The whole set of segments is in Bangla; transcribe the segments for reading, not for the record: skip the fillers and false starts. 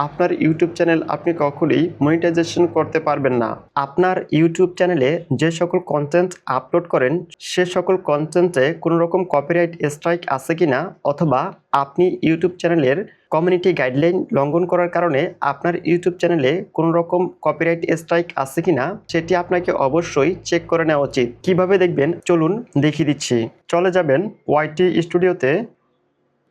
আপনার ইউটিউব চ্যানেল আপনি কখনোই মনিটাইজেশন করতে পারবেন না। আপনার ইউটিউব চ্যানেলে যে সকল কন্টেন্ট আপলোড করেন সে সকল কন্টেন্টে কোনো রকম কপিরাইট স্ট্রাইক আছে কিনা, অথবা আপনি ইউটিউব চ্যানেলের কমিউনিটি গাইডলাইন লঙ্ঘন করার কারণে আপনার ইউটিউব চ্যানেলে কোনো রকম কপিরাইট স্ট্রাইক আছে কিনা সেটি আপনাকে অবশ্যই চেক করে নেওয়া উচিত। কিভাবে দেখবেন চলুন দেখিয়ে দিচ্ছি। চলে যাবেন ওয়াইটি স্টুডিওতে।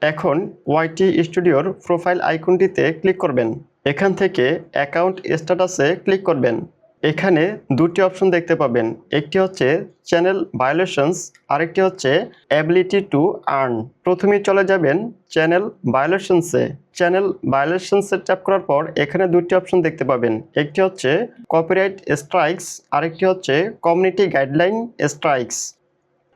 এখন ওয়াইটি স্টুডিওর প্রোফাইল আইকনটিতে ক্লিক করবেন। এখান থেকে অ্যাকাউন্ট স্ট্যাটাসে ক্লিক করবেন। এখানে দুটি অপশন দেখতে পাবেন, একটি হচ্ছে চ্যানেল ভায়োলেশনস, আরেকটি হচ্ছে অ্যাবিলিটি টু আর্ন। প্রথমেই চলে যাবেন চ্যানেল ভায়োলেশনসে। চ্যানেল ভায়োলেশনসে ট্যাপ করার পর এখানে দুটি অপশন দেখতে পাবেন, একটি হচ্ছে কপিরাইট স্ট্রাইকস, আরেকটি হচ্ছে কমিউনিটি গাইডলাইন স্ট্রাইকস।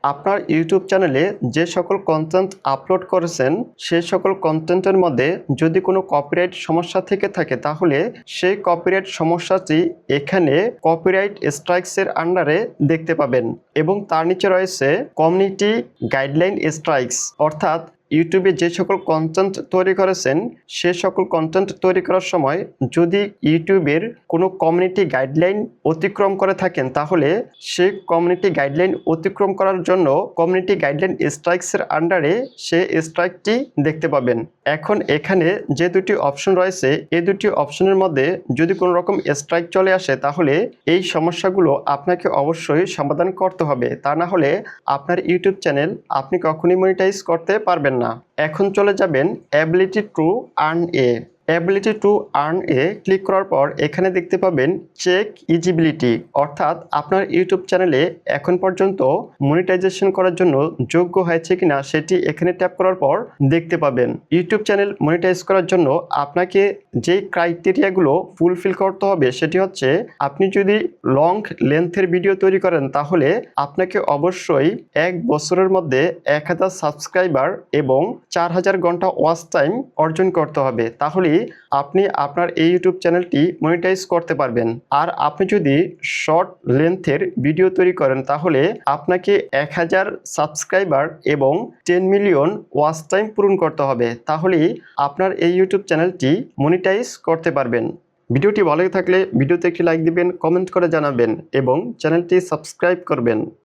আপনার ইউটিউব চ্যানেলে যে সকল কন্টেন্ট আপলোড করেছেন সেই সকল কন্টেন্টের মধ্যে যদি কোনো কপিরাইট সমস্যা থেকে থাকে তাহলে সেই কপিরাইট সমস্যাটি এখানে কপিরাইট স্ট্রাইকসের আন্ডারে দেখতে পাবেন, এবং তার নিচে রয়েছে কমিউনিটি গাইডলাইন স্ট্রাইকস, অর্থাৎ ইউটিউবে যে সকল কন্টেন্ট তৈরি করেছেন সে সকল কন্টেন্ট তৈরি করার সময় যদি ইউটিউবের কোনো কমিউনিটি গাইডলাইন অতিক্রম করে থাকেন তাহলে সেই কমিউনিটি গাইডলাইন অতিক্রম করার জন্য কমিউনিটি গাইডলাইন স্ট্রাইকসের আন্ডারে সে স্ট্রাইকটি দেখতে পাবেন। এখন এখানে যে দুটি অপশন রয়েছে এই দুটি অপশনের মধ্যে যদি কোনো রকম স্ট্রাইক চলে আসে তাহলে এই সমস্যাগুলো আপনাকে অবশ্যই সমাধান করতে হবে, তা না হলে আপনার ইউটিউব চ্যানেল আপনি কখনোই মনিটাইজ করতে পারবেন না। এখন চলে যাবেন ability to earn A. Ability to earn A click করার পর এখানে দেখতে পাবেন চেক ইজিবিলিটি, অর্থাৎ আপনার ইউটিউব চ্যানেলে এখন পর্যন্ত মনিটাইজেশন করার জন্য যোগ্য হয়েছে কিনা সেটি এখানে ট্যাপ করার পর দেখতে পাবেন। ইউটিউব চ্যানেল মনিটাইজ করার জন্য আপনাকে যে ক্রাইটেরিয়াগুলো ফুলফিল করতে হবে সেটি হচ্ছে, আপনি যদি লং লেন্থের ভিডিও তৈরি করেন তাহলে আপনাকে অবশ্যই 1 বছরের মধ্যে 1000 সাবস্ক্রাইবার এবং 4000 ঘন্টা ওয়াচ টাইম অর্জন করতে হবে, তাহলেই আপনি আপনার এই ইউটিউব চ্যানেলটি মনিটাইজ করতে পারবেন। আর আপনি যদি শর্ট লেন্থের ভিডিও তৈরি করেন তাহলে আপনাকে 1000 সাবস্ক্রাইবার এবং 10 মিলিয়ন ওয়াচ টাইম পূরণ করতে হবে, তাহলেই আপনার এই ইউটিউব চ্যানেলটি মনিটাইজ করতে পারবেন। ভিডিওটি ভালো থাকলে ভিডিওতে একটি লাইক দিবেন, কমেন্ট করে জানাবেন এবং চ্যানেলটি সাবস্ক্রাইব করবেন।